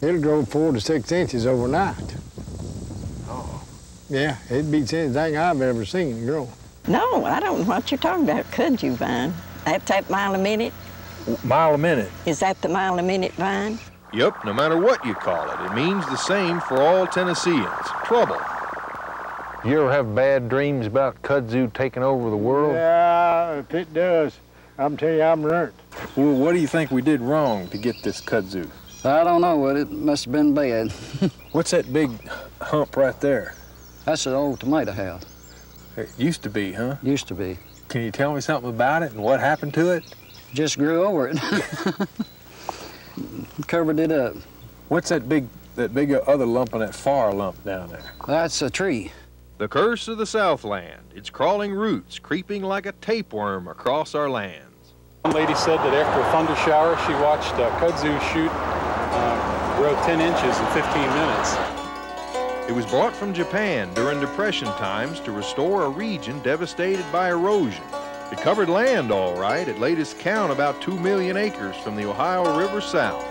It'll grow 4 to 6 inches overnight. Oh. Yeah, it beats anything I've ever seen grow. No, I don't know what you're talking about. Kudzu vine. That's that mile a minute? Mile a minute? Is that the mile a minute vine? Yep, no matter what you call it, it means the same for all Tennesseans, trouble. You ever have bad dreams about kudzu taking over the world? Yeah, if it does, I'm telling you, I'm learned. Well, what do you think we did wrong to get this kudzu? I don't know, but it must have been bad. What's that big hump right there? That's an old tomato house. It used to be, huh? Used to be. Can you tell me something about it and what happened to it? Just grew over it. Covered it up. What's that big other lump and that far lump down there? That's a tree. The curse of the Southland. Its crawling roots creeping like a tapeworm across our lands. One lady said that after a thunder shower, she watched kudzu shoot grow 10 inches in 15 minutes. It was brought from Japan during Depression times to restore a region devastated by erosion. It covered land all right, at latest count about 2 million acres from the Ohio River south.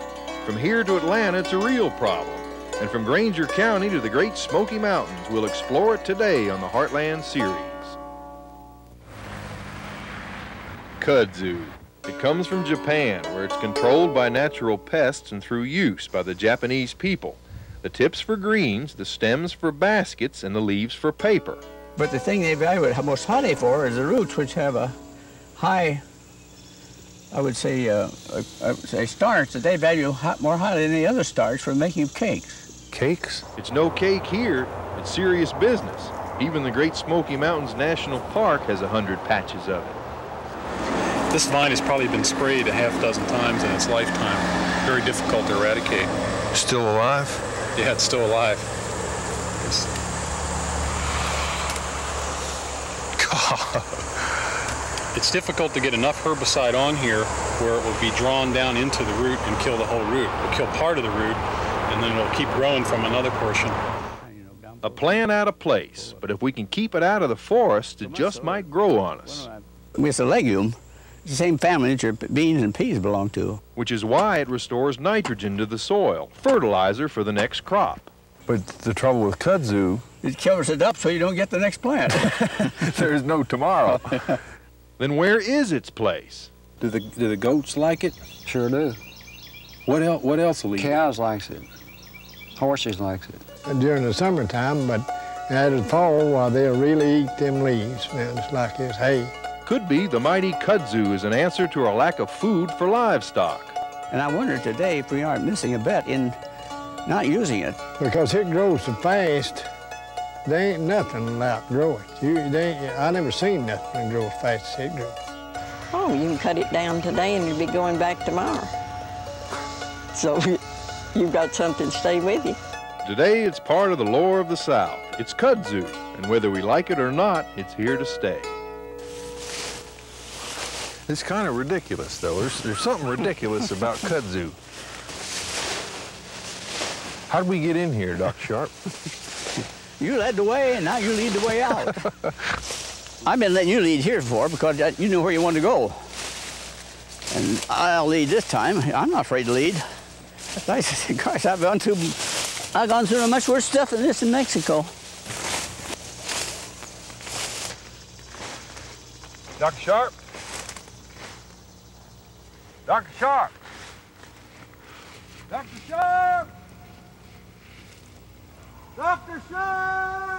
From here to Atlanta, it's a real problem. And from Granger County to the Great Smoky Mountains, we'll explore it today on the Heartland Series. Kudzu. It comes from Japan, where it's controlled by natural pests and through use by the Japanese people. The tips for greens, the stems for baskets, and the leaves for paper. But the thing they value it most highly for is the roots, which have a high, I would say starch that they value more highly than any other starch for making cakes. Cakes? It's no cake here. It's serious business. Even the Great Smoky Mountains National Park has 100 patches of it. This vine has probably been sprayed a half dozen times in its lifetime. Very difficult to eradicate. Still alive? Yeah, it's still alive. It's difficult to get enough herbicide on here where it will be drawn down into the root and kill the whole root. It'll kill part of the root, and then it'll keep growing from another portion. A plant out of place, but if we can keep it out of the forest, it just might grow on us. It's a legume. It's the same family that your beans and peas belong to. Which is why it restores nitrogen to the soil, fertilizer for the next crop. But the trouble with kudzu, it covers it up so you don't get the next plant. there's no tomorrow. Then where is its place? Do the goats like it? Sure do. What else will eat? Cows likes it. Horses likes it. During the summertime, but out of the fall, well, they'll really eat them leaves. Now, it's like it's hay. Could be the mighty kudzu is an answer to our lack of food for livestock. And I wonder today if we aren't missing a bet in not using it. Because it grows so fast, there ain't nothing allowed to grow it. I never seen nothing grow as fast as it grew. Oh, you can cut it down today and you'll be going back tomorrow. So you've got something to stay with you. Today, it's part of the lore of the South. It's kudzu, and whether we like it or not, it's here to stay. It's kind of ridiculous, though. There's something ridiculous about kudzu. How did we get in here, Dr. Sharp? You led the way, and now you lead the way out. I've been letting you lead here before because you knew where you wanted to go. And I'll lead this time. I'm not afraid to lead. Gosh, I've gone through much worse stuff than this in Mexico. Dr. Sharp? Dr. Sharp! Dr. Sharp! Dr. Sharp!